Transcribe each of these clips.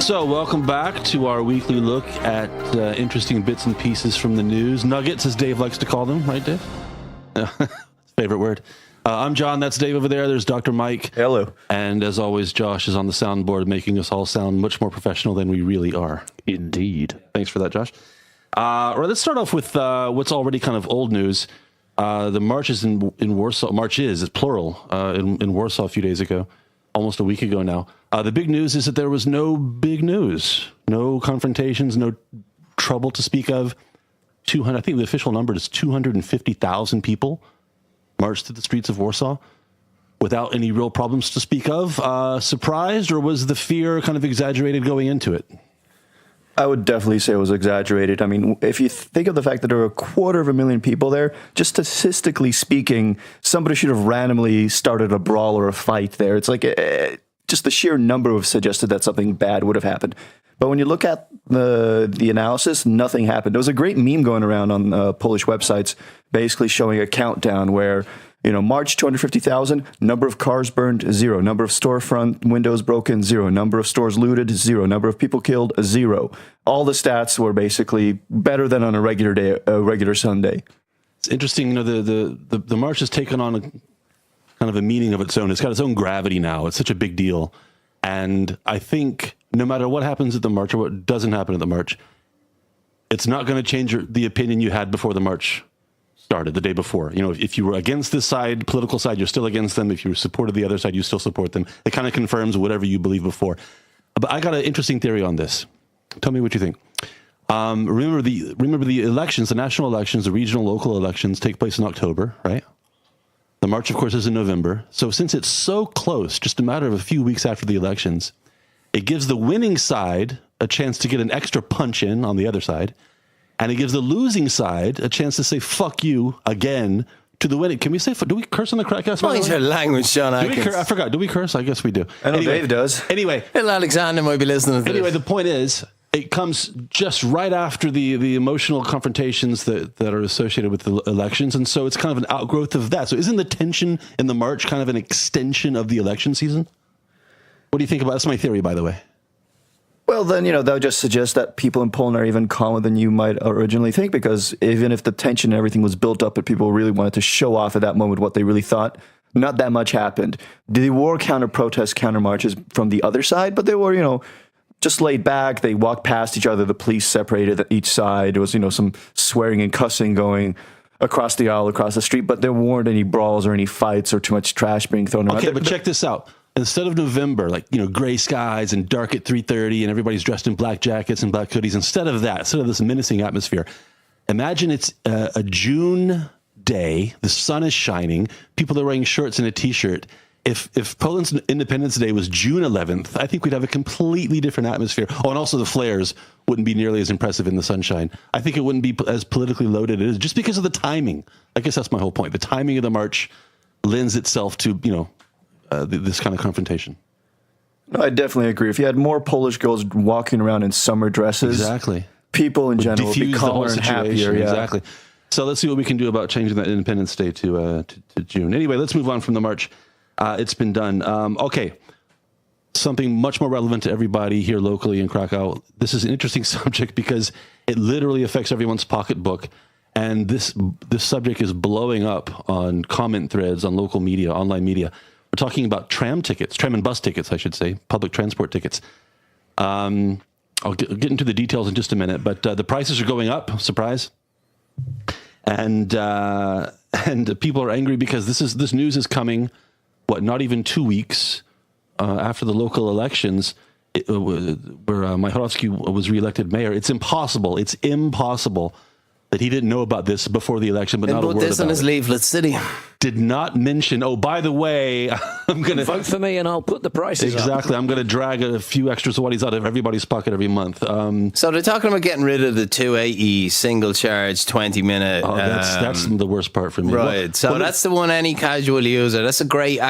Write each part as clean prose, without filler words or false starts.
So, welcome back to our weekly look at interesting bits and pieces from the news. Nuggets, as Dave likes to call them, right, Dave? Favorite word. I'm John, that's Dave over there. There's Dr. Mike. Hello. And as always, Josh is on the soundboard, making us all sound much more professional than we really are. Indeed. Thanks for that, Josh. All right, let's start off with what's already kind of old news. The march is in Warsaw. It's plural, in Warsaw a few days ago, almost a week ago now. The big news is that there was no big news, no confrontations, no trouble to speak of. I think the official number is 250,000 people marched through the streets of Warsaw without any real problems to speak of. Surprised, or was the fear kind of exaggerated going into it? I would definitely say it was exaggerated. I mean, if you think of the fact that there were 250,000 people there, just statistically speaking, somebody should have randomly started a brawl or a fight there. It's like just the sheer number would have suggested that something bad would have happened. But when you look at the analysis, nothing happened. There was a great meme going around on Polish websites basically showing a countdown where, March 250,000, number of cars burned, 0. Number of storefront windows broken, 0. Number of stores looted, 0. Number of people killed, 0. All the stats were basically better than on a regular day, a regular Sunday. It's interesting, the march has taken on a kind of a meaning of its own. It's got its own gravity now. It's such a big deal. And I think no matter what happens at the march or what doesn't happen at the march, it's not going to change the opinion you had before the march started, the day before. If you were against this side, political side, you're still against them. If you supported the other side, you still support them. It kind of confirms whatever you believed before. But I got an interesting theory on this. Tell me what you think. Remember the elections, the national elections, the regional, local elections take place in October, right? The march, of course, is in November. So since it's so close, just a matter of a few weeks after the elections, it gives the winning side a chance to get an extra punch in on the other side. And it gives the losing side a chance to say, fuck you, again, to the winning. Can we say, do we curse on the KrakCast? Mind your language, John I forgot. Do we curse? I guess we do. I know Dave does. Anyway. Little Alexander might be listening to Anyway, this. the point is, it comes just right after the emotional confrontations that are associated with the elections. And so it's kind of an outgrowth of that. So isn't the tension in the march kind of an extension of the election season? What do you think about That's my theory, by the way. Well, then, that would just suggest that people in Poland are even calmer than you might originally think, because even if the tension and everything was built up, but people really wanted to show off at that moment what they really thought, not that much happened. There were counter-protests, counter-marches from the other side, but they were, just laid back. They walked past each other. The police separated at each side. There was, some swearing and cussing going across the aisle, across the street, but there weren't any brawls or any fights or too much trash being thrown around. Okay, but check this out. Instead of November, gray skies and dark at 3:30 and everybody's dressed in black jackets and black hoodies, instead of this menacing atmosphere, imagine it's a June day, the sun is shining, people are wearing shorts and a t-shirt. If Poland's Independence Day was June 11th, I think we'd have a completely different atmosphere. Oh, and also the flares wouldn't be nearly as impressive in the sunshine. I think it wouldn't be as politically loaded as it is, just because of the timing. I guess that's my whole point. The timing of the march lends itself to, this kind of confrontation. No, I definitely agree. If you had more Polish girls walking around in summer dresses, exactly, people in general would be calmer and happier. Yeah. Exactly. So let's see what we can do about changing that Independence Day to June. Anyway, let's move on from the march. It's been done. Okay, something much more relevant to everybody here locally in Krakow. This is an interesting subject because it literally affects everyone's pocketbook. And this subject is blowing up on comment threads, on local media, online media. We're talking about tram and bus tickets, I should say, public transport tickets. I'll get into the details in just a minute, but the prices are going up, surprise. And people are angry because this news is coming, not even 2 weeks after the local elections, where Majorowski was reelected mayor. It's impossible that he didn't know about this before the election, but not a word about it. Put this on his leaflet, city. Did not mention, oh, by the way, I'm going to... Vote for me and I'll put the prices up. Exactly. I'm going to drag a few extra zlotys out of everybody's pocket every month. So they're talking about getting rid of the 280 single charge 20-minute... Oh, that's the worst part for me. Right. So that's the one any casual user. That's a great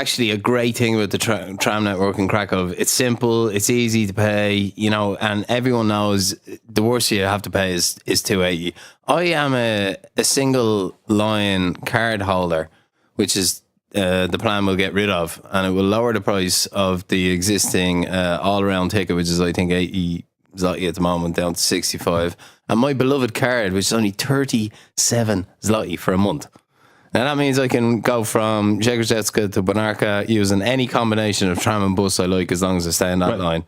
thing about the tram network in Krakow. It's simple. It's easy to pay, and everyone knows the worst you have to pay is 280. I am a single line card holder, which is the plan will get rid of, and it will lower the price of the existing all-around ticket, which is I think 80 zloty at the moment, down to 65. And my beloved card, which is only 37 zloty for a month. Now that means I can go from Rzeszów to Bonarka using any combination of tram and bus I like, as long as I stay in that line.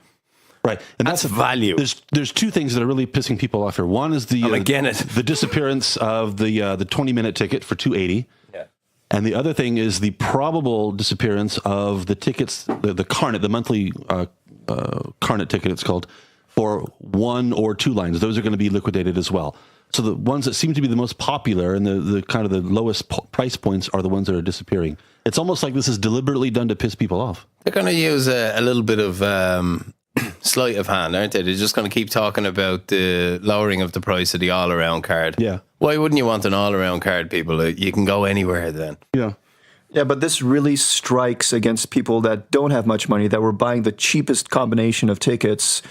Right, and That's value. There's two things that are really pissing people off here. One is the disappearance of the 20-minute ticket for 280. Yeah. And the other thing is the probable disappearance of the tickets, the Carnet, the monthly Carnet ticket, it's called, for 1 or 2 lines. Those are going to be liquidated as well. So the ones that seem to be the most popular and the kind of the lowest price points are the ones that are disappearing. It's almost like this is deliberately done to piss people off. They're going to use a little bit of sleight of hand, aren't they? They're just going to keep talking about the lowering of the price of the all-around card. Yeah. Why wouldn't you want an all-around card, people? You can go anywhere then. Yeah. Yeah, but this really strikes against people that don't have much money, that were buying the cheapest combination of tickets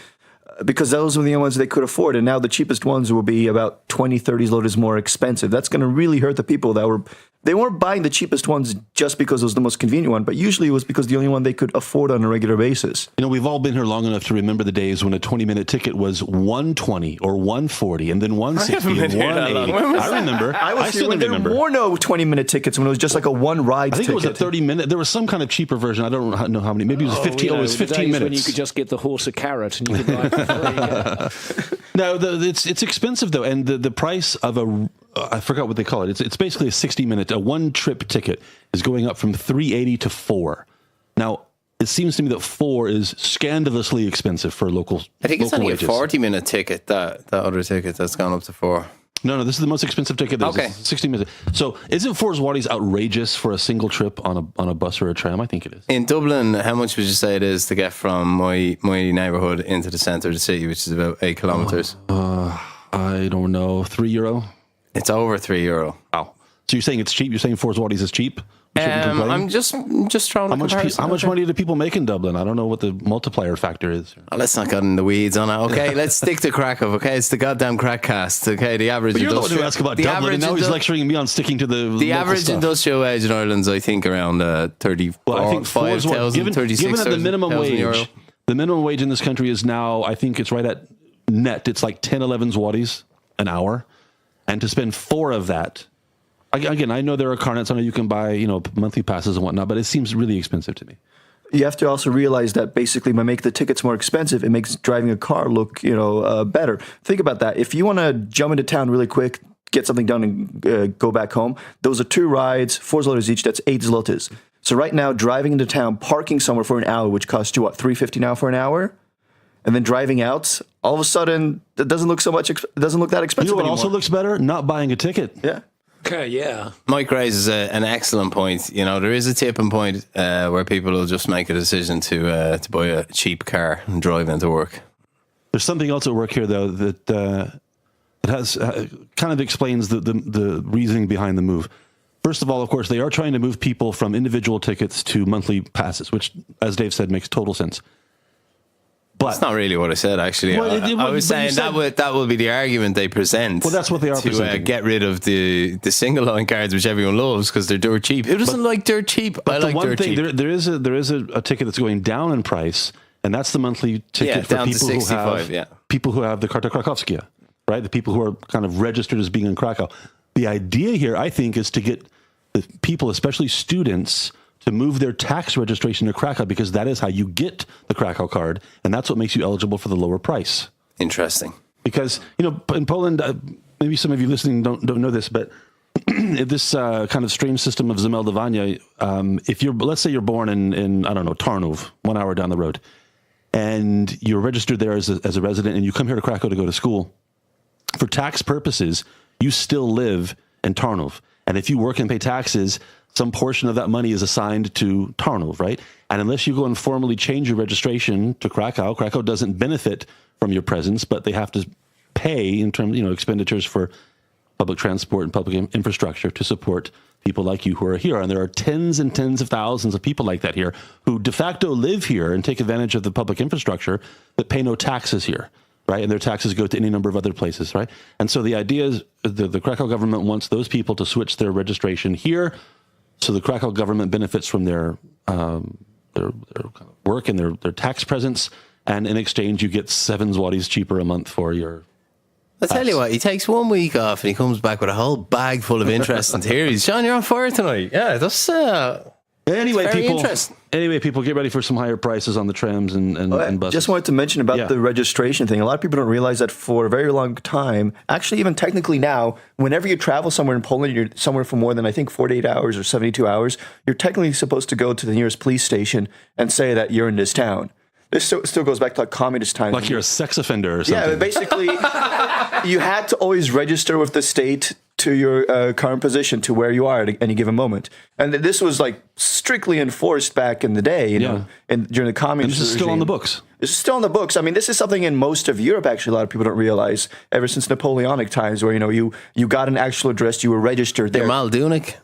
because those were the only ones they could afford. And now the cheapest ones will be about 20, 30 zlotys more expensive. That's going to really hurt the people that they weren't buying the cheapest ones just because it was the most convenient one, but usually it was because the only one they could afford on a regular basis. You know, we've all been here long enough to remember the days when a 20-minute ticket was 120 or 140 and then 160 and 180. I remember. I still remember. There were no 20-minute tickets when it was just like a one-ride ticket. I think it was a 30-minute. There was some kind of cheaper version. I don't know how many. Maybe it was 15. It was 15 minutes. When you could just give the horse a carrot and you could ride for free. No, it's expensive though, and the price of I forgot what they call it. It's basically a 60-minute, a one-trip ticket is going up from 380 to 4. Now, it seems to me that 4 is scandalously expensive for local. I think it's only wages. a 40-minute ticket. That other ticket that's gone up to 4. No, this is the most expensive ticket. Okay, 60 minutes. So, isn't 4 zlotys outrageous for a single trip on a bus or a tram? I think it is. In Dublin, how much would you say it is to get from my neighbourhood into the centre of the city, which is about 8 kilometres? I don't know. €3. It's over €3. Wow. So you're saying it's cheap? You're saying 4 zlotys is cheap? I'm just throwing a comparison. How much money do people make in Dublin? I don't know what the multiplier factor is. Oh, let's not get in the weeds on it. Okay, let's stick to Krakow. Okay, it's the goddamn KrakCast. Okay, the average. But you're the one who asked about Dublin, and now he's lecturing me on sticking to the average stuff. Industrial wage in Ireland's, I think, around 35,000, given that the minimum wage in this country is now, I think it's right at net. It's like 10, 11 zlotys an hour, and to spend 4 of that. Again, I know there are carnets. I know you can buy, monthly passes and whatnot, but it seems really expensive to me. You have to also realize that basically by making the tickets more expensive, it makes driving a car look, better. Think about that. If you want to jump into town really quick, get something done and go back home, those are 2 rides, 4 zlotys each. That's 8 zlotys. So right now, driving into town, parking somewhere for an hour, which costs you, $3.50 now for an hour? And then driving out, all of a sudden, it doesn't look it doesn't look that expensive You know what anymore. Also looks better? Not buying a ticket. Yeah. Okay, yeah. Mike raises an excellent point. There is a tipping point where people will just make a decision to buy a cheap car and drive into work. There's something else at work here, though, that it has kind of explains the reasoning behind the move. First of all, of course, they are trying to move people from individual tickets to monthly passes, which, as Dave said, makes total sense. But that's not really what I said, actually. Well, I was saying that will be the argument they present. Well, that's what they are presenting. To get rid of the single line cards, which everyone loves because they're dirt cheap. Who doesn't like dirt cheap? I like dirt cheap. There is a ticket that's going down in price, and that's the monthly ticket for people who have the Karta Krakowskia, right? The people who are kind of registered as being in Krakow. The idea here, I think, is to get the people, especially students, to move their tax registration to Krakow, because that is how you get the Krakow card, and that's what makes you eligible for the lower price. Interesting. Because, in Poland, maybe some of you listening don't know this, but this kind of strange system of zameldowania, let's say you're born in I don't know, Tarnów, 1 hour down the road, and you're registered there as a resident, and you come here to Krakow to go to school, for tax purposes, you still live in Tarnów. And if you work and pay taxes, some portion of that money is assigned to Tarnów, right? And unless you go and formally change your registration to Krakow, Krakow doesn't benefit from your presence, but they have to pay in terms, expenditures for public transport and public infrastructure to support people like you who are here. And there are tens and tens of thousands of people like that here who de facto live here and take advantage of the public infrastructure but pay no taxes here, right? And their taxes go to any number of other places, right? And so the idea is the Krakow government wants those people to switch their registration here So the Krakow government benefits from their kind of work and their tax presence, and in exchange, you get 7 zlotys cheaper a month for your. I tell you what, he takes 1 week off and he comes back with a whole bag full of interesting theories. Sean, you're on fire tonight. Yeah, that's Anyway, very people. interesting. Anyway, people, get ready for some higher prices on the trams and buses. Just wanted to mention about Yeah. the registration thing. A lot of people don't realize that for a very long time, actually, even technically now, whenever you travel somewhere in Poland, you're somewhere for more than, I think, 48 hours or 72 hours, you're technically supposed to go to the nearest police station and say that you're in this town. This still goes back to like communist times. like you're a sex offender or something. Yeah, basically, you had to always register with the state to your current position, to where you are at any given moment. And this was like strictly enforced back in the day, you know, and during the communist And this is still on the books. This is still on the books. I mean, this is something in most of Europe, actually, a lot of people don't realize, ever since Napoleonic times, where, you know, you got an actual address, you were registered there. Maldunik.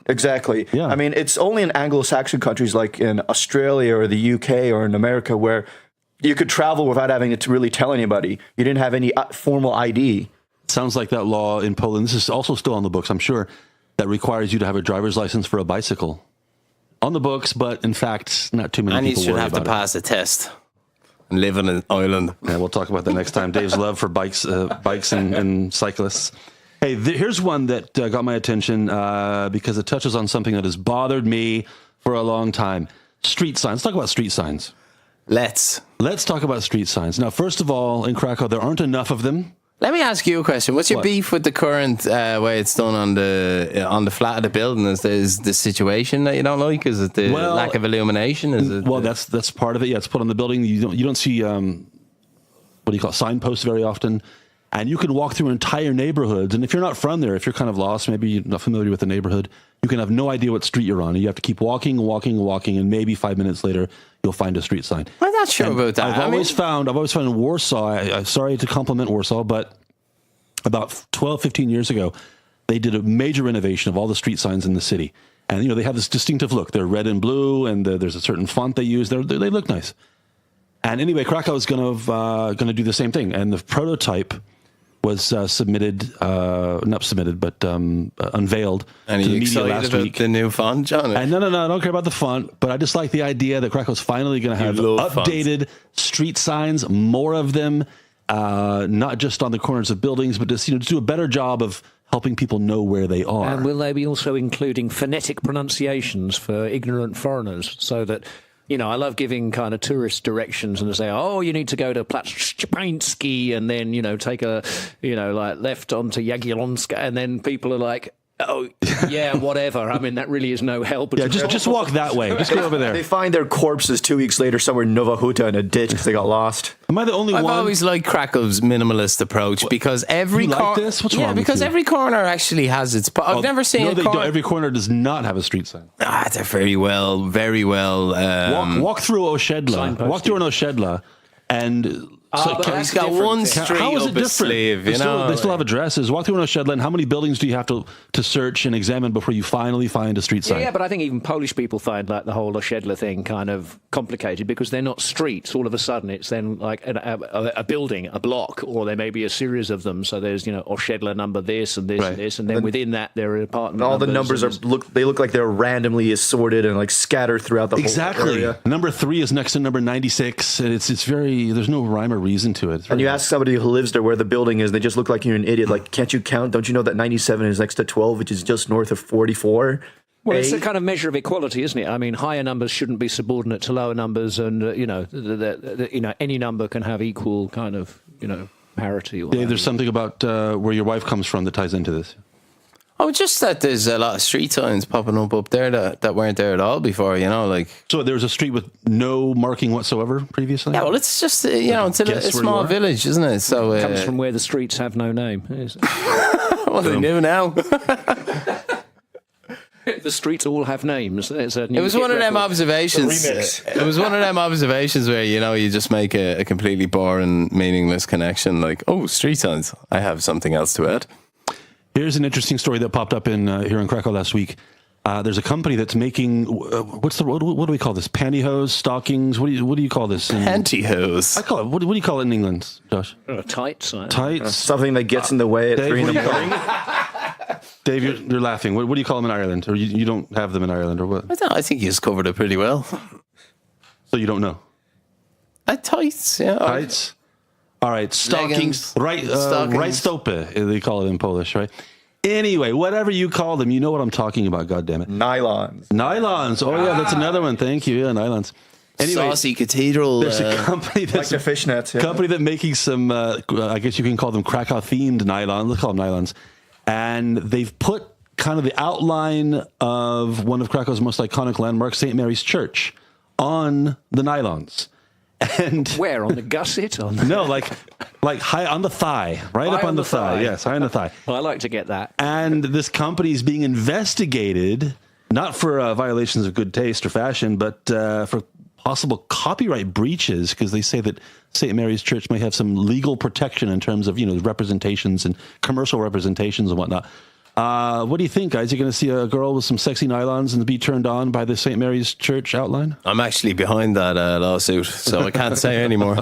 Exactly. Yeah. I mean, it's only in Anglo-Saxon countries like in Australia or the UK or in America where you could travel without having to really tell anybody. You didn't have any formal ID. Sounds like that law in Poland. This is also still on the books, I'm sure, that requires you to have a driver's license for a bicycle. On the books, but in fact, not too many And you people should worry have to about it. pass a test and live on an island. Yeah, we'll talk about that next time. Dave's love for bikes and cyclists. Hey, here's one that got my attention because it touches on something that has bothered me for a long time. Street signs. Let's talk about street signs. Let's Talk about street signs. Now, first of all, in Krakow, there aren't enough of them. Let me ask you a question. What's your What? beef with the current way it's done on the flat of the building? Is the situation that you don't like? Is it the lack of illumination? Is it? Well, that's part of it. Yeah, it's put on the building. You don't see what do you call it, signposts very often, and you can walk through entire neighborhoods. And if you're not from there, if you're kind of lost, maybe you're not familiar with the neighborhood, you can have no idea what street you're on, and you have to keep walking, and maybe 5 minutes later you'll find a street sign. I'm not sure about that. I've always found in Warsaw, I'm sorry to compliment Warsaw, but about 12, 15 years ago, they did a major renovation of all the street signs in the city. And, you know, they have this distinctive look. They're red and blue, and there's a certain font they use. They look nice. And anyway, Krakow is going to do the same thing. And the prototype was unveiled And to are the you media excited last about week. the new font, John? And no, I don't care about the font, but I just like the idea that Krakow's finally going to have love updated street signs, more of them, not just on the corners of buildings, but just, you know, to do a better job of helping people know where they are. And will they be also including phonetic pronunciations for ignorant foreigners so that, you know, I love giving kind of tourist directions and they say, oh, you need to go to Plac and then, you know, take a, you know, like left onto Jagiellonska, and then people are like, oh, yeah, whatever. I mean, that really is no help. Yeah, just walk that way. Just go over They there. find their corpses 2 weeks later somewhere in Nova Huta in a ditch because they got lost. Am I the only I've one? always liked Krakow's minimalist approach because every You like this? What's wrong with because you? every corner actually has its. I've never seen No, a they corner. don't. Every corner does not have a street sign. They're very well. Walk through Osiedla. Walk through an Osiedla, and but He's got one street how is up it his different? sleeve, you know. They still have addresses. Walk through an Osiedla, and how many buildings do you have to search and examine before you finally find a street sign? Yeah, but I think even Polish people find like the whole Osiedla thing kind of complicated because they're not streets. All of a sudden, it's then like a building, a block, or there may be a series of them. So there's, you know, Osiedla number this and this Right. and this, and then within that there are apartment. All the numbers look like they're randomly assorted and like scattered throughout the whole Exactly. area. Number 3 is next to number 96, and it's very. There's no rhyme or reason to it. It's And very- you ask somebody who lives there where the building is, they just look like you're an idiot. Like, can't you count? Don't you know that 97 is next to 12, which is just north of 44? Well, it's a kind of measure of equality, isn't it? I mean, higher numbers shouldn't be subordinate to lower numbers, and you know, you know, any number can have equal kind of, you know, parity. Or Dave, there's something about where your wife comes from that ties into this. Oh, just that there's a lot of street signs popping up there that weren't there at all before. You know, like. So there was a street with no marking whatsoever previously? Yeah, well, it's just you know, it's a Guess where you small are? village, isn't it? So It comes from where the streets have no name. well, they knew now. The streets all have names. It It was one of them observations. It was one of them observations where, you know, you just make a completely boring, meaningless connection. Like, oh, street signs. I have something else to add. Here's an interesting story that popped up in here in Krakow last week. There's a company that's making what do we call this? Pantyhose, stockings. What do you call this? Pantyhose. I call it. What do you call it in England, Josh? tights. Tights. Something that gets in the way at Dave, 3 in what the do you morning. call it? Dave, you're laughing. What do you call them in Ireland? Or you don't have them in Ireland, or what? I think you just covered it pretty well. So you don't know? Tights, yeah. Tights? All right, stockings. Leggings, Rajstopy, they call it in Polish, right? Anyway, whatever you call them, you know what I'm talking about, goddammit. Nylons. Nylons. Oh, yeah, that's another one. Thank you. Yeah, nylons. Anyway, Saucy Cathedral. there's a company Like that's the fishnets. Yeah. company that making some, I guess you can call them Krakow themed nylon. Let's call them nylons. And they've put kind of the outline of one of Krakow's most iconic landmarks, St. Mary's Church, on the nylons. And Where? On the gusset? no, like high on the thigh, right up on the thigh. Yes, high on the thigh. Well, I like to get that. And this company is being investigated, not for violations of good taste or fashion, but for possible copyright breaches, because they say that St. Mary's Church may have some legal protection in terms of, representations and commercial representations and whatnot. What do you think, guys? You're going to see a girl with some sexy nylons and be turned on by the St. Mary's Church outline? I'm actually behind that lawsuit, so I can't say anymore.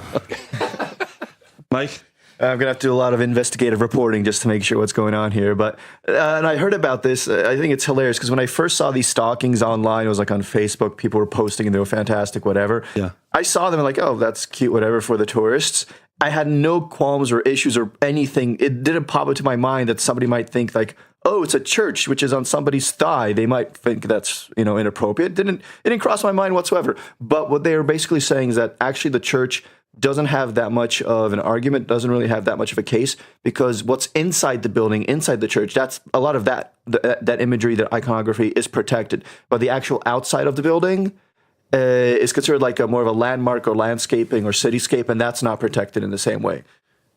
Mike? I'm going to have to do a lot of investigative reporting just to make sure what's going on here. But, and I heard about this. I think it's hilarious because when I first saw these stockings online, it was like on Facebook, people were posting and they were fantastic, whatever. Yeah. I saw them like, oh, that's cute, whatever, for the tourists. I had no qualms or issues or anything. It didn't pop into my mind that somebody might think like, oh, it's a church which is on somebody's thigh. They might think that's, inappropriate. It didn't cross my mind whatsoever. But what they were basically saying is that actually the church doesn't have that much of an argument, doesn't really have that much of a case, because what's inside the building, inside the church, that's a lot of that imagery, that iconography is protected. But the actual outside of the building is considered like more of a landmark or landscaping or cityscape, and that's not protected in the same way.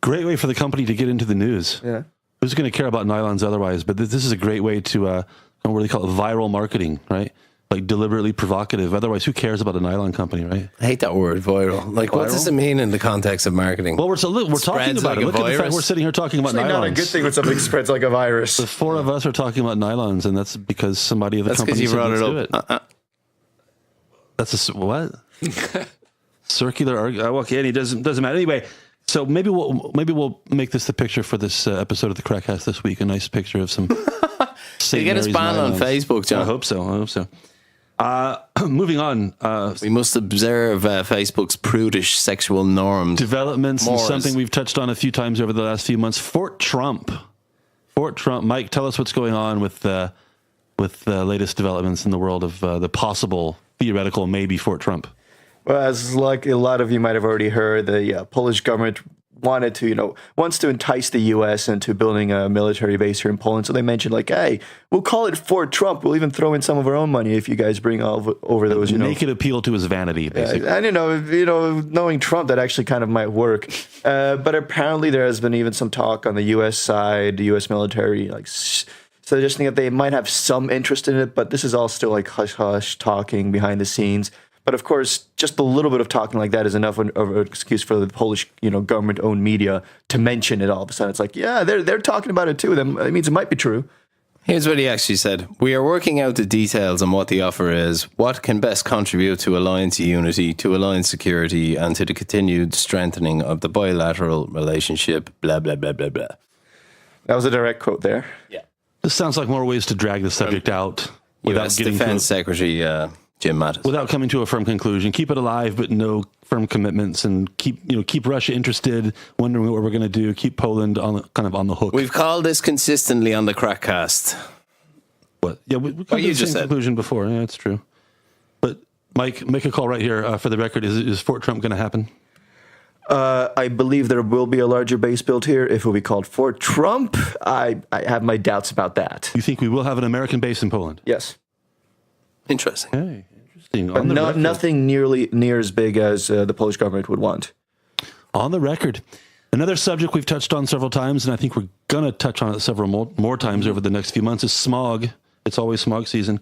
Great way for the company to get into the news. Yeah. Who's going to care about nylons otherwise? But this is a great way to, what they call it, viral marketing, right? Like deliberately provocative. Otherwise, who cares about a nylon company, right? I hate that word, viral. Like, what does it mean in the context of marketing? Well, we're talking Spreads about like it. a Look at the fact virus. we're sitting here talking about It's nylons. not a good thing when something spreads like a virus. The four of us are talking about nylons, and that's because somebody at the That's company because you said, brought let's it up. do it. That's a what? Circular argument. Okay, and it doesn't matter anyway. So maybe we'll make this the picture for this episode of the KrakCast this week. A nice picture of some. You get us banned on Facebook, John. I hope so. Moving on. We must observe Facebook's prudish sexual norms. Developments and Mores. something we've touched on a few times over the last few months. Fort Trump. Mike, tell us what's going on with the latest developments in the world of the possible, theoretical, maybe Fort Trump. Well, as like a lot of you might have already heard, the Polish government wants to entice the U.S. into building a military base here in Poland. So they mentioned like, hey, we'll call it Fort Trump. We'll even throw in some of our own money if you guys bring over those, Naked appeal to his vanity, basically. And knowing Trump, that actually kind of might work. But apparently there has been even some talk on the U.S. side, the U.S. military, suggesting that they might have some interest in it. But this is all still like hush-hush talking behind the scenes. But of course, just a little bit of talking like that is enough of an excuse for the Polish, government-owned media to mention it all of a sudden. It's like, yeah, they're talking about it too. That means it might be true. Here's what he actually said. We are working out the details on what the offer is, what can best contribute to alliance unity, to alliance security, and to the continued strengthening of the bilateral relationship, blah, blah, blah, blah, blah. That was a direct quote there. Yeah. This sounds like more ways to drag the subject out without U.S. getting Defense Secretary Jim Mattis. without coming to a firm conclusion. Keep it alive, but no firm commitments, and keep Russia interested, wondering what we're going to do. Keep Poland on the hook. We've called this consistently on the KrakCast. What? Yeah, we come to you the just same said. conclusion before. Yeah, it's true. But Mike, make a call right here for the record. Is Fort Trump going to happen? I believe there will be a larger base built here. If it will be called Fort Trump, I have my doubts about that. You think we will have an American base in Poland? Yes. Interesting. Hey, interesting. But On the record. nothing near as big as the Polish government would want. On the record. Another subject we've touched on several times, and I think we're going to touch on it several more times over the next few months, is smog. It's always smog season.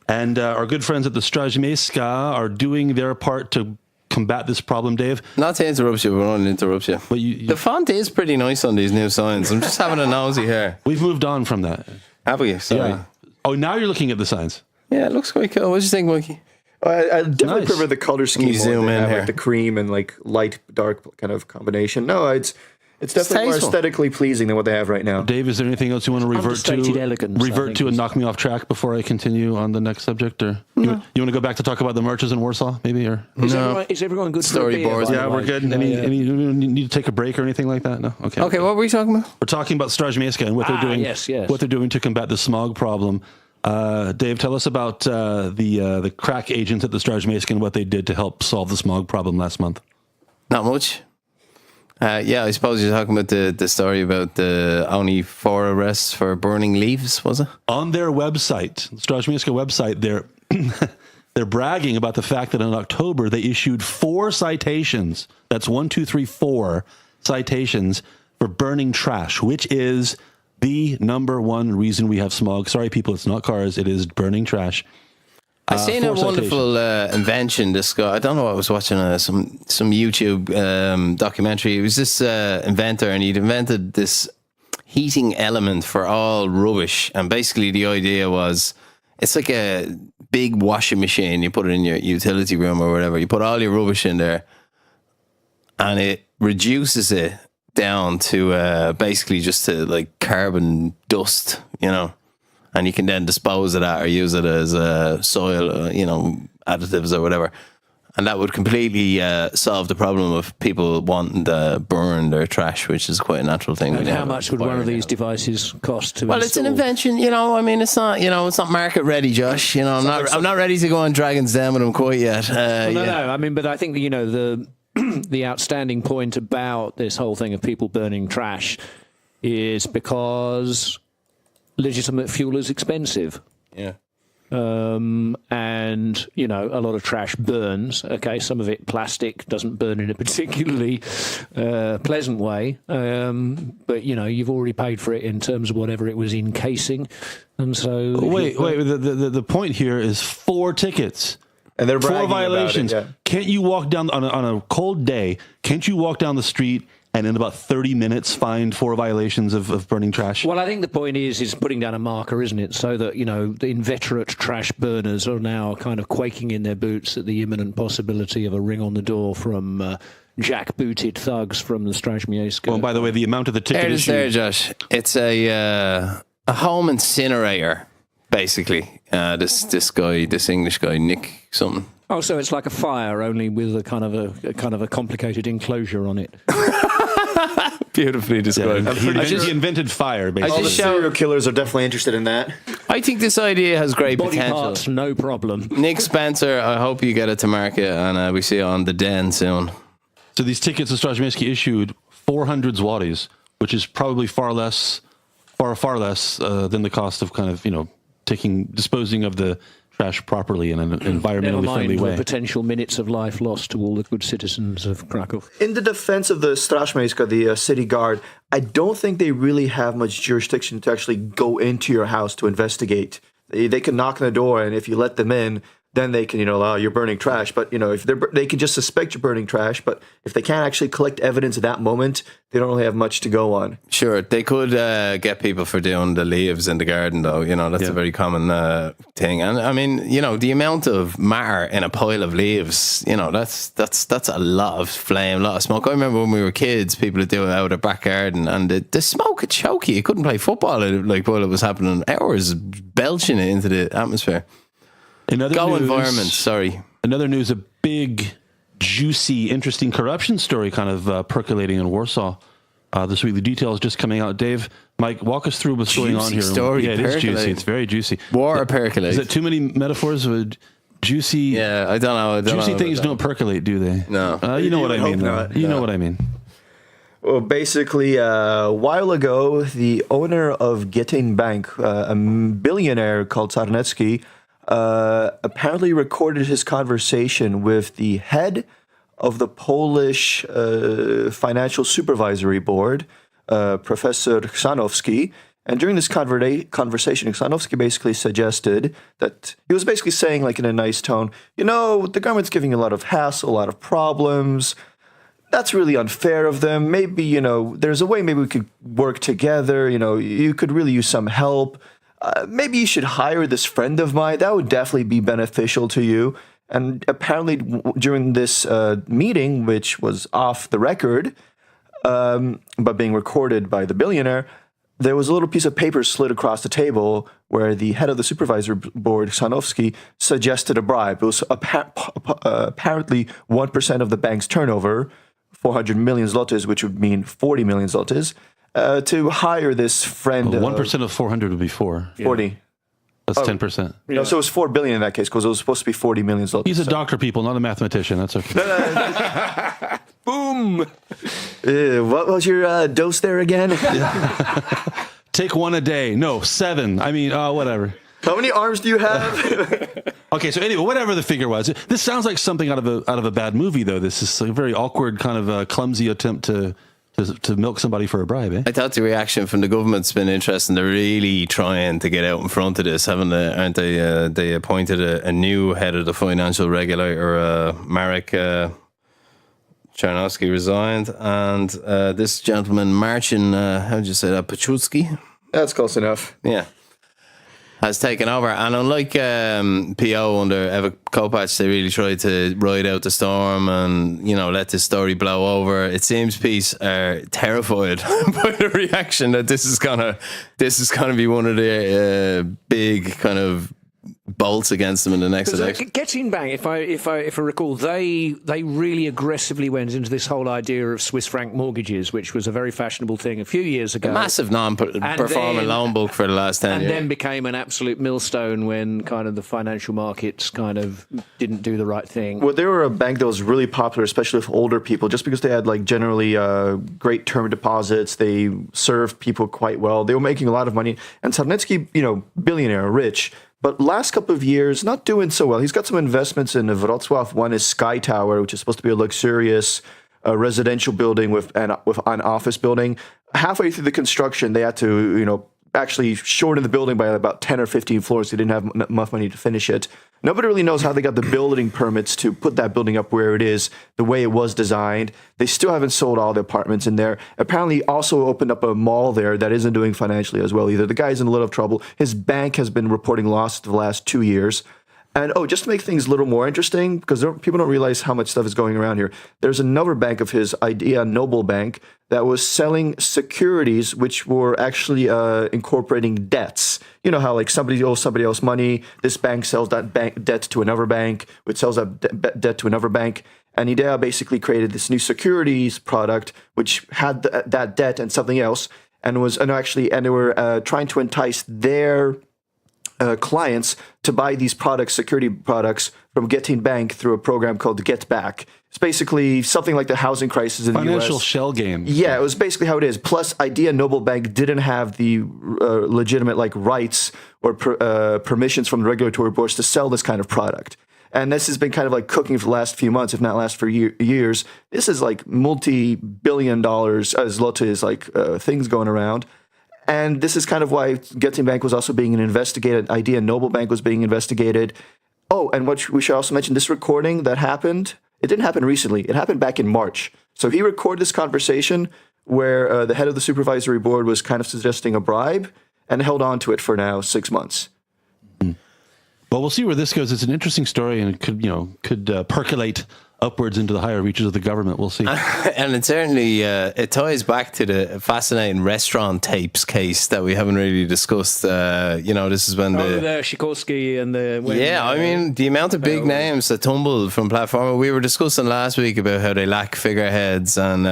And our good friends at the Straż Miejska are doing their part to combat this problem, Dave. Not to interrupt you, but I want to interrupt you. But you, The font is pretty nice on these new signs. I'm just having a nosy here. we've moved on from that. Have we? Sorry. Yeah. Oh, now you're looking at the signs. Yeah, it looks quite cool. What do you think, Mikey? I definitely Nice. prefer the color scheme. you zoom more. They in have, here? like the cream and like light dark kind of combination. No, It's definitely more tasteful. aesthetically pleasing than what they have right now. Dave, is there anything else you want to Understated elegance, I think, and is- knock me off track before I continue on the next subject? Or you want to go back to talk about the marches in Warsaw, maybe? Or Is everyone good for a beer, Storyboards. by the yeah, way? we're good. Yeah, yeah. Any need to take a break or anything like that? No. Okay. Okay, what were we talking about? We're talking about Straż Miejska and what they're doing. Yes. What they're doing to combat the smog problem. Dave, tell us about the crack agents at the Straż Miejska and what they did to help solve the smog problem last month. Not much. I suppose you're talking about the story about the only 4 arrests for burning leaves, was it? On their website, the Straż Miejska website, they're bragging about the fact that in October they issued 4 citations. That's 1, 2, 3, 4 citations for burning trash, which is the number one reason we have smog. Sorry, people, it's not cars; it is burning trash. I seen a 4 wonderful invention. This guy, I don't know. I was watching some YouTube documentary. It was this inventor, and he'd invented this heating element for all rubbish. And basically, the idea was it's like a big washing machine. You put it in your utility room or whatever. You put all your rubbish in there, and it reduces it down to basically just to like carbon dust, and you can then dispose of that or use it as soil, additives or whatever. And that would completely solve the problem of people wanting to burn their trash, which is quite a natural thing. And how much would one of these devices cost to Well, install? it's an invention, I mean, it's not, it's not market ready, Josh. I'm not ready to go on Dragon's Den with them quite yet. No. I mean, but I think the the outstanding point about this whole thing of people burning trash is because legitimate fuel is expensive. Yeah. And, a lot of trash burns. Okay, some of it plastic doesn't burn in a particularly pleasant way. But, you've already paid for it in terms of whatever it was encasing. And so... Wait. The point here is 4 tickets. And they're 4 bragging violations. about it, yeah. Can't you walk down on a cold day? Can't you walk down the street and in about 30 minutes find 4 violations of burning trash? Well, I think the point is putting down a marker, isn't it? So that, the inveterate trash burners are now kind of quaking in their boots at the imminent possibility of a ring on the door from jack-booted thugs from the Straż Miejska. Well, by the way, the amount of the ticket There it is issue... there, Josh. It's a home incinerator, basically. This English guy, Nick something. Oh, so it's like a fire, only with a kind of a complicated enclosure on it. Beautifully described. He invented fire, basically. All the just serial killers are definitely interested in that. I think this idea has great Body potential. parts, no problem. Nick Spencer, I hope you get it to market, and we see it on the Den soon. So these tickets that Straż Miejska issued, 400 zlotys, which is probably far less than the cost of kind of, disposing of the trash properly in an Never environmentally friendly mind way. the potential minutes of life lost to all the good citizens of Krakow. In the defense of the Straż Miejska, the city guard, I don't think they really have much jurisdiction to actually go into your house to investigate. They can knock on the door, and if you let them in, then they can, you're burning trash. But, if they can just suspect you're burning trash. But if they can't actually collect evidence at that moment, they don't really have much to go on. Sure, they could get people for doing the leaves in the garden, though. That's a very common thing. And I mean, the amount of matter in a pile of leaves, that's a lot of flame, a lot of smoke. I remember when we were kids, people would do it out of their back garden, and the smoke would choke you. You couldn't play football while it was happening. Hours belching it into the atmosphere. Environment, sorry. Another news, a big, juicy, interesting corruption story kind of percolating in Warsaw this week. The details just coming out. Dave, Mike, walk us through what's going on here. Story, yeah, it is juicy. It's very juicy. Water percolates. Is it too many metaphors with juicy? Yeah, I don't know. Juicy things don't percolate, do they? No. You know what I mean. You know No. what I mean. Well, basically, a while ago, the owner of Getin Bank, a billionaire called Czarnecki, apparently recorded his conversation with the head of the Polish Financial Supervisory Board, Professor Chrzanowski. And during this conversation, Chrzanowski basically suggested that he was basically saying, like in a nice tone, the government's giving you a lot of hassle, a lot of problems. That's really unfair of them. Maybe, there's a way maybe we could work together. You could really use some help. Maybe you should hire this friend of mine. That would definitely be beneficial to you. And apparently during this meeting, which was off the record, but being recorded by the billionaire, there was a little piece of paper slid across the table where the head of the supervisory board, Sanowski, suggested a bribe. It was apparently 1% of the bank's turnover, 400 million zlotys, which would mean 40 million zlotys, to hire this friend. 1% of 400 would be 40. That's 10%. No, so it was 4 billion in that case, because it was supposed to be 40 million zlotys. He's a doctor, people, not a mathematician. That's okay. Boom! What was your dose there again? Take one a day. No, 7. I mean, whatever. How many arms do you have? Okay, so anyway, whatever the figure was, this sounds like something out of a bad movie, though. This is a very awkward, kind of clumsy attempt to milk somebody for a bribe, eh? I thought the reaction from the government's been interesting. They're really trying to get out in front of this, haven't they? Aren't they? They appointed a new head of the financial regulator, Marek Czarnowski resigned, and this gentleman, Marcin, how do you say that, Pachucki? That's close enough. Yeah. Has taken over. And unlike PO under Eva Kopacz, they really tried to ride out the storm and, let this story blow over. It seems Peace are terrified by the reaction that this is gonna be one of the big kind of bolts against them in the next election. Getting back, if I recall, they really aggressively went into this whole idea of Swiss franc mortgages, which was a very fashionable thing a few years ago. A massive non-performing loan book for the last 10 years. And then became an absolute millstone when kind of the financial markets kind of didn't do the right thing. Well, they were a bank that was really popular, especially with older people, just because they had generally great term deposits. They served people quite well. They were making a lot of money. And Czarnecki, billionaire, rich. But last couple of years, not doing so well. He's got some investments in Wrocław. One is Sky Tower, which is supposed to be a luxurious residential building with an office building. Halfway through the construction, they had to, actually shorten the building by about 10 or 15 floors. They didn't have enough money to finish it. Nobody really knows how they got the building permits to put that building up where it is, the way it was designed. They still haven't sold all the apartments in there. Apparently also opened up a mall there that isn't doing financially as well either. The guy's in a little trouble. His bank has been reporting losses the last 2 years. And just to make things a little more interesting, because people don't realize how much stuff is going around here, there's another bank of his, Idea Noble Bank, that was selling securities which were actually incorporating debts. You know how somebody owes somebody else money, this bank sells that bank debt to another bank, which sells that debt to another bank. And Idea basically created this new securities product which had that debt and something else, and they were trying to entice their clients to buy these security products from Getin Bank through a program called Get Back. It's basically something like the housing crisis in the US. Financial shell game. Yeah, it was basically how it is. Plus, Idea Noble Bank didn't have the legitimate rights or permissions from the regulatory boards to sell this kind of product. And this has been kind of cooking for the last few months, if not last for years. This is multi-billion dollars zlotys, things going around. And this is kind of why Getin Bank was also being investigated. Idea Noble Bank was being investigated. Oh, and what we should also mention, this recording that happened, it didn't happen recently. It happened back in March. So he recorded this conversation where the head of the supervisory board was kind of suggesting a bribe and held on to it for now 6 months. Well, we'll see where this goes. It's an interesting story, and it could percolate upwards into the higher reaches of the government. We'll see. And it certainly it ties back to the fascinating restaurant tapes case that we haven't really discussed. This is when the Sikorski and the amount of big names that tumbled from Platform. We were discussing last week about how they lack figureheads and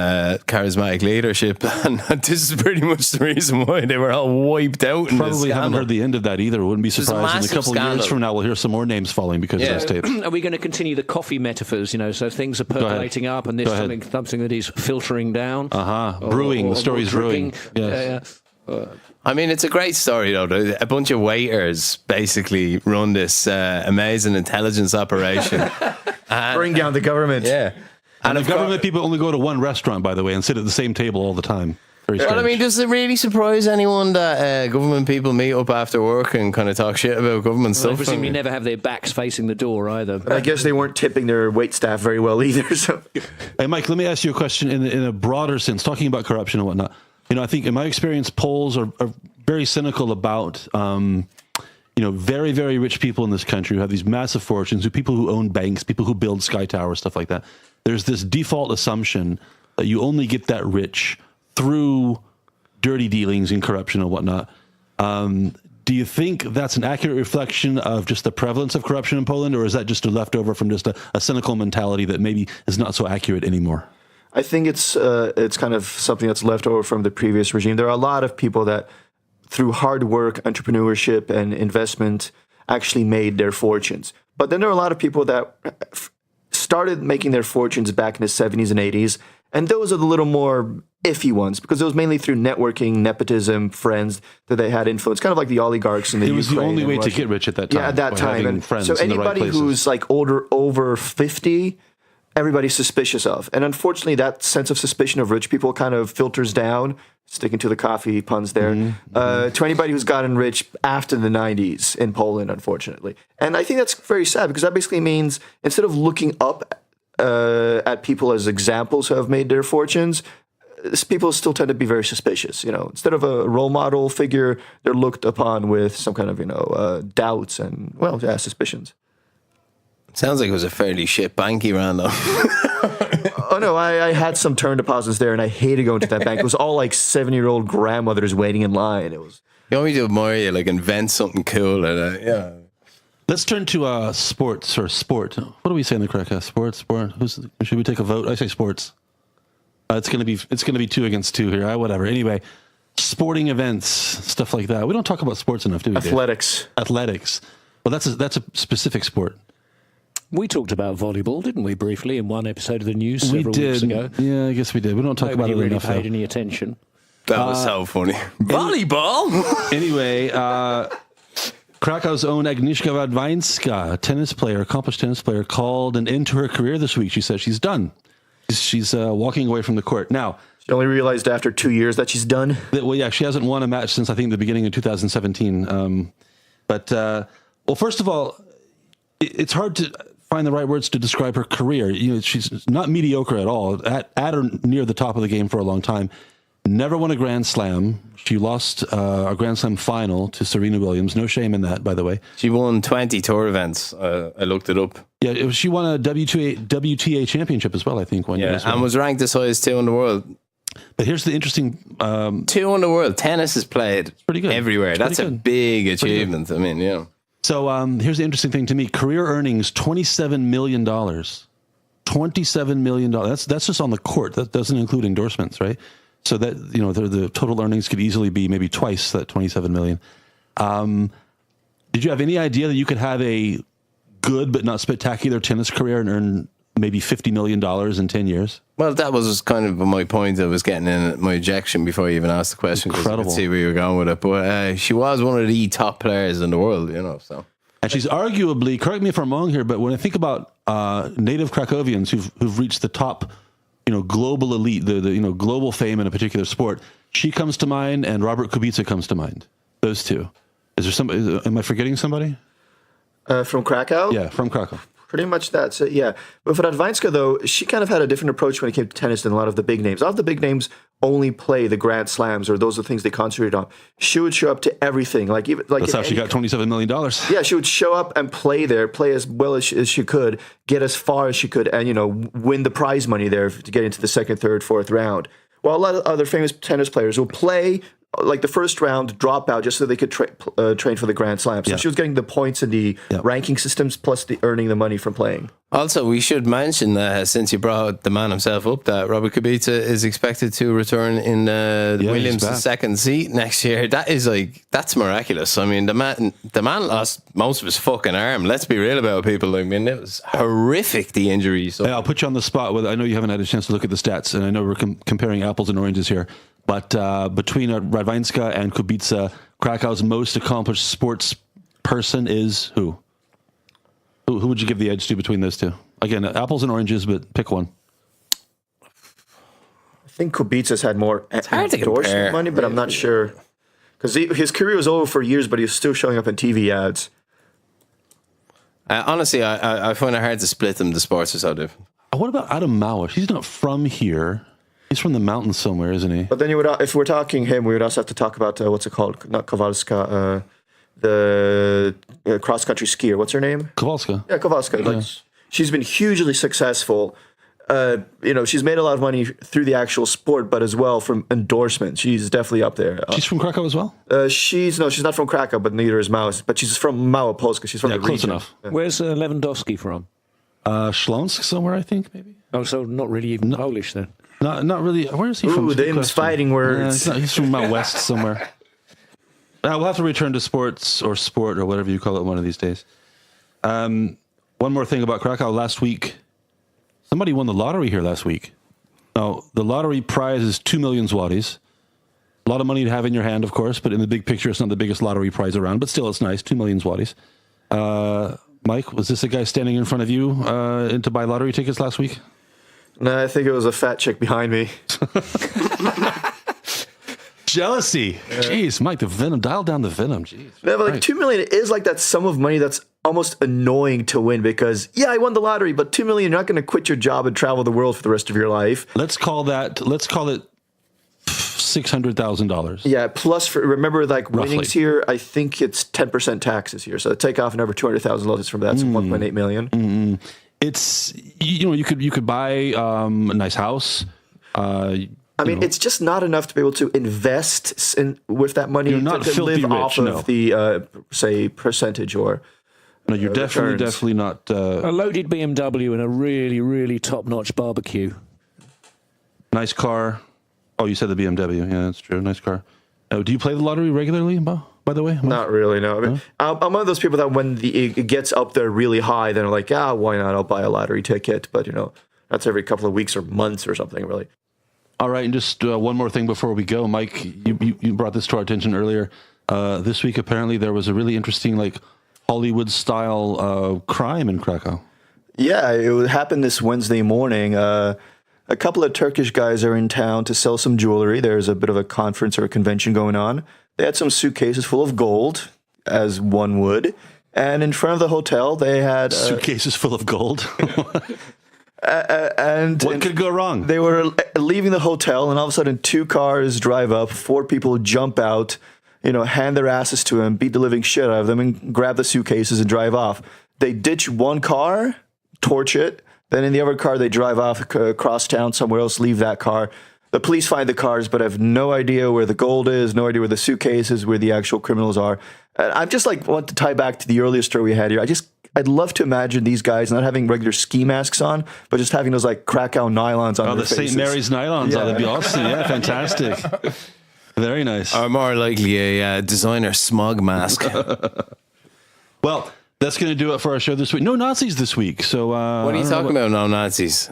charismatic leadership, and this is pretty much the reason why they were all wiped out. Probably haven't heard the end of that either. Wouldn't be surprised. In a couple of years from now, we'll hear some more names falling because of those tapes. Are we going to continue the coffee metaphors? So things are percolating up, and this is something that is filtering down. Brewing. The story's brewing. Yes. I mean, it's a great story, though. A bunch of waiters basically run this amazing intelligence operation. Bring down the government. Yeah. And the government people only go to one restaurant, by the way, and sit at the same table all the time. Well, I mean, does it really surprise anyone that government people meet up after work and kind of talk shit about government stuff? I presume you never have their backs facing the door either. I guess they weren't tipping their wait staff very well either. So, hey, Mike, let me ask you a question in a broader sense, talking about corruption and whatnot. I think in my experience, Poles are very cynical about, very, very rich people in this country who have these massive fortunes, people who own banks, people who build Sky Towers, stuff like that. There's this default assumption that you only get that rich through dirty dealings and corruption and whatnot. Do you think that's an accurate reflection of just the prevalence of corruption in Poland, or is that just a leftover from just a cynical mentality that maybe is not so accurate anymore? I think it's kind of something that's left over from the previous regime. There are a lot of people that, through hard work, entrepreneurship, and investment, actually made their fortunes. But then there are a lot of people that started making their fortunes back in the 70s and 80s, and those are the little more iffy ones, because it was mainly through networking, nepotism, friends that they had influence, kind of like the oligarchs in the It was Ukraine the only way Russia. to get rich at that time. Yeah, at that by time. having And friends so in the right anybody places. who's like older, over 50, everybody's suspicious of. And unfortunately, that sense of suspicion of rich people kind of filters down, sticking to the coffee puns there, to anybody who's gotten rich after the 90s in Poland, unfortunately. And I think that's very sad, because that basically means instead of looking up at people as examples who have made their fortunes, people still tend to be very suspicious. Instead of a role model figure, they're looked upon with some kind of doubts and suspicions. Sounds like it was a fairly shit bank you ran though. Oh no, I had some term deposits there, and I hated going to that bank. It was all like 7-year-old grandmothers waiting in line. It was. You want me to admire you, like invent something cool like that. Yeah. Let's turn to sports or sport. What do we say in the KrakCast? Sport. Should we take a vote? I say sports. It's gonna be 2 against 2 here. Whatever. Anyway, sporting events, stuff like that. We don't talk about sports enough, do we? Athletics. Dave? Athletics. Well, that's a specific sport. We talked about volleyball, didn't we, briefly in one episode of the news We several did. weeks ago? Yeah, I guess we did. We don't talk Nobody about it really enough. paid though. any attention. That was so funny. Volleyball? Anyway, Krakow's own Agnieszka Radwańska, accomplished tennis player, called an end to her career this week. She says she's done. She's walking away from the court. Now, She only realized after 2 years that she's done. she hasn't won a match since, I think, the beginning of 2017. First of all, it's hard to find the right words to describe her career. She's not mediocre at all, at or near the top of the game for a long time. Never won a Grand Slam. She lost a Grand Slam final to Serena Williams. No shame in that, by the way. She won 20 tour events. I looked it up. Yeah, she won a WTA championship as well, I think. One year Yeah, as well. and was ranked as high as 2 in the world. But here's the interesting... 2 in the world. Tennis is played pretty good. everywhere. It's That's pretty a good. big achievement. I mean, yeah. So here's the interesting thing to me. Career earnings, $27 million. $27 million. That's just on the court. That doesn't include endorsements, right? So that, the total earnings could easily be maybe twice that $27 million. Did you have any idea that you could have a good but not spectacular tennis career and earn maybe $50 million in 10 years? Well, that was kind of my point. I was getting in at my ejection before you even asked the question. 'Cause I Incredible. could see where you were going with it. But she was one of the top players in the world, so. And she's arguably, correct me if I'm wrong here, but when I think about native Krakowians who've reached the top, global elite, the global fame in a particular sport, she comes to mind, and Robert Kubica comes to mind. Those two. Is there somebody? Am I forgetting somebody? From Krakow? Yeah, from Krakow. Pretty much that's it, yeah. But for Radwańska, though, she kind of had a different approach when it came to tennis than a lot of the big names. A lot of the big names only play the Grand Slams, or those are the things they concentrate on. She would show up to everything. That's how she got $27 million. Yeah, she would show up and play as well as she could, get as far as she could, and, win the prize money there to get into the second, third, fourth round. Well, a lot of other famous tennis players will play like the first round, drop out just so they could train for the Grand Slam. So Yeah. she was getting the points in the ranking systems plus the earning the money from playing. Also, we should mention, since you brought the man himself up, that Robert Kubica is expected to return in Williams' back. second seat next year. That's miraculous. I mean, the man lost most of his fucking arm. Let's be real about people. I mean, it was horrific, the injury. So. Hey, I'll put you on the spot. I know you haven't had a chance to look at the stats, and I know we're comparing apples and oranges here. But between Radwańska and Kubica, Krakow's most accomplished sports person is who? Who would you give the edge to between those two? Again, apples and oranges, but pick one. I think Kubica's had more hard to compare. endorsement money, but I'm not sure. Because his career was over for years, but he was still showing up in TV ads. Honestly, I find it hard to split them. The sports are so different. What about Adam Małysz? He's not from here. He's from the mountains somewhere, isn't he? But then if we're talking him, we would also have to talk about what's it called? Not Kowalska, the cross-country skier. What's her name? Kowalska. Yeah, Kowalska. Like, she's been hugely successful, she's made a lot of money through the actual sport, but as well from endorsements. She's definitely up there. She's from Krakow as well? She's not from Krakow, but neither is Mao. But she's from Małopolska. She's from the close region. enough. Yeah. Where's Lewandowski from? Śląsk somewhere, I think, maybe. Oh, so not really even Polish then. Not really. Where is he from? Ooh, the fighting words. He's from out west somewhere. We'll have to return to sports or sport or whatever you call it one of these days. One more thing about Krakow. Last week, somebody won the lottery here last week. Now, the lottery prize is 2 million zlotys. A lot of money to have in your hand, of course, but in the big picture, it's not the biggest lottery prize around, but still, it's nice. 2 million zlotys. Mike, was this a guy standing in front of you to buy lottery tickets last week? No, I think it was a fat chick behind me. Jealousy. Jeez, Mike, the venom. Dial down the venom. Jeez. No, but like 2 million is like that sum of money that's almost annoying to win because, yeah, I won the lottery, but 2 million, you're not going to quit your job and travel the world for the rest of your life. Let's call it $600,000. Yeah, plus, remember, like, Roughly. winnings here, I think it's 10% taxes here. So take off another 200,000 zlotys from that, so 1.8 million. Mm-hmm. It's, you could buy a nice house. It's just not enough to be able to invest with that money. You're not to filthy live rich, off no. of the, say, percentage or... No, you're definitely not. A loaded BMW and a really, really top-notch barbecue. Nice car. Oh, you said the BMW. Yeah, that's true. Nice car. Do you play the lottery regularly, by the way? Not really, no. I mean, I'm one of those people that when it gets up there really high, then I'm like, why not? I'll buy a lottery ticket. But, that's every couple of weeks or months or something, really. All right, and just one more thing before we go. Mike, you brought this to our attention earlier. This week, apparently, there was a really interesting, Hollywood-style crime in Krakow. Yeah, it happened this Wednesday morning. A couple of Turkish guys are in town to sell some jewelry. There's a bit of a conference or a convention going on. They had some suitcases full of gold, as one would. And in front of the hotel, they had... suitcases full of gold? And what could go wrong? They were leaving the hotel, and all of a sudden, 2 cars drive up, 4 people jump out, hand their asses to him, beat the living shit out of them, and grab the suitcases and drive off. They ditch one car, torch it. Then in the other car, they drive off across town somewhere else, leave that car. The police find the cars, but have no idea where the gold is, no idea where the suitcase is, where the actual criminals are. And I'm just want to tie back to the earlier story we had here. I'd love to imagine these guys not having regular ski masks on, but just having those Krakow nylons on their faces. The St. Mary's nylons. Yeah. Oh, that'd be awesome. Yeah, fantastic. Very nice. Or more likely a designer smog mask. Well, that's going to do it for our show this week. No Nazis this week. So what are you talking about? No Nazis.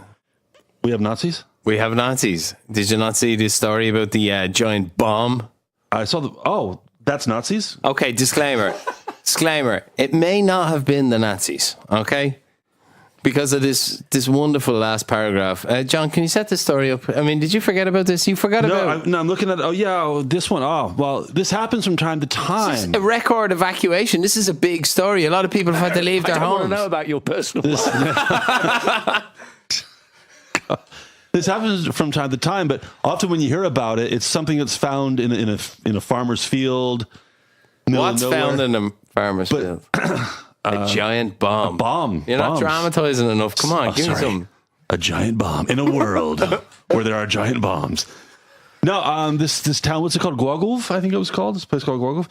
We have Nazis? We have Nazis. Did you not see this story about the giant bomb? I saw that's Nazis? Okay, disclaimer. Disclaimer. It may not have been the Nazis, okay? Because of this wonderful last paragraph. John, can you set the story up? I mean, did you forget about this? You forgot about... No, I'm looking at... this one. Oh, well, this happens from time to time. This is a record evacuation. This is a big story. A lot of people have had to leave their homes. I don't want to know about your personal life. This happens from time to time, but often when you hear about it, it's something that's found in a farmer's field. What's found in a farmer's field? A giant bomb. A bomb. You're not dramatizing enough. Come on, give me some. A giant bomb in a world where there are giant bombs. No, this town, what's it called? Głogów, I think it was called. This place called Głogów.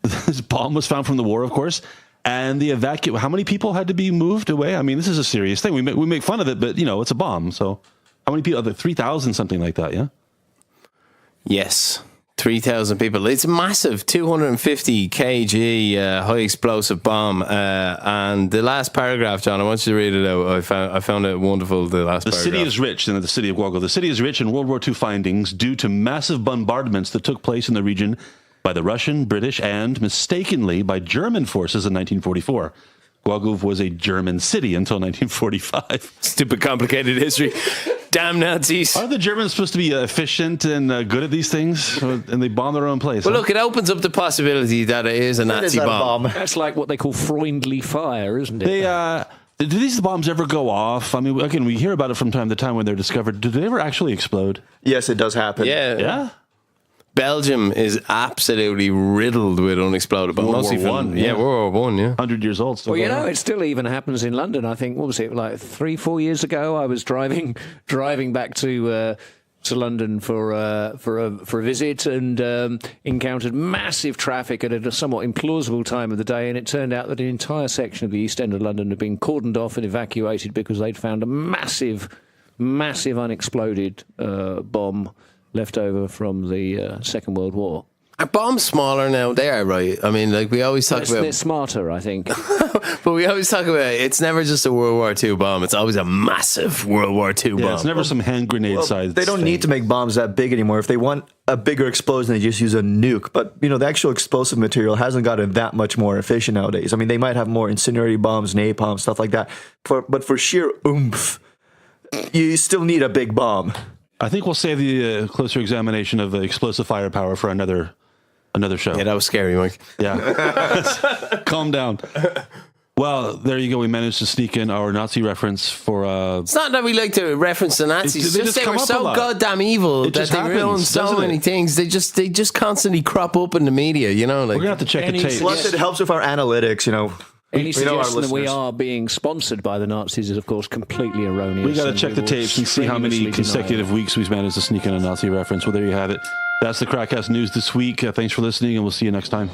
This bomb was found from the war, of course. And how many people had to be moved away? I mean, this is a serious thing. We make fun of it, but it's a bomb. So how many people? 3,000, something like that, yeah? Yes. 3,000 people. It's a massive 250 kg high explosive bomb. And the last paragraph, John, I want you to read it out. I found it wonderful, the last paragraph. The city is rich, in the city of Głogów. The city is rich in World War II findings due to massive bombardments that took place in the region by the Russian, British, and mistakenly by German forces in 1944. Głogów was a German city until 1945. Stupid complicated history. Damn Nazis. Are the Germans supposed to be efficient and good at these things? And they bomb their own place? Well, look, it opens up the possibility that it is a Nazi bomb. That's like what they call friendly fire, isn't it? Do these bombs ever go off? I mean, again, we hear about it from time to time when they're discovered. Do they ever actually explode? Yes, it does happen. Yeah. Yeah? Belgium is absolutely riddled with unexploded bombs. World Mostly War from- One, yeah, yeah. World War One, yeah. 100 years old. Still Well, you going know, on. it still even happens in London. I think, what was it, like 3-4 years ago? I was driving back to London for a visit and encountered massive traffic at a somewhat implausible time of the day. And it turned out that an entire section of the East End of London had been cordoned off and evacuated because they'd found a massive unexploded bomb left over from the Second World War. Are bombs smaller now? They are, right? I mean, like we always talk They're about, smarter, I think. but we always talk about it's never just a World War II bomb. It's always a massive World War II bomb. Yeah, it's never some hand grenade size. They don't thing. need to make bombs that big anymore. If they want a bigger explosion, they just use a nuke. But, you know, the actual explosive material hasn't gotten that much more efficient nowadays. I mean, they might have more incendiary bombs, napalm, stuff like that. But for sheer oomph, you still need a big bomb. I think we'll save the closer examination of explosive firepower for another show. Yeah, that was scary, Mike. Yeah. Calm down. Well, there you go. We managed to sneak in our Nazi reference for. It's not that we like to reference the Nazis. It's They just just they come were up a so lot. goddamn evil It that just they happens, ruined so doesn't many it? things. They just constantly crop up in the media, you know. Like, We're gonna have to check the Any- tape. Plus, it helps with our analytics, you know. Any We know our suggestion that we listeners. are being sponsored by the Nazis is, of course, completely erroneous. We got to and check we the will tapes and see how many strenuously deny consecutive weeks we've managed to sneak in a Nazi reference. Well, there you have it. That's the KrakCast news this week. Thanks for listening, and we'll see you next time.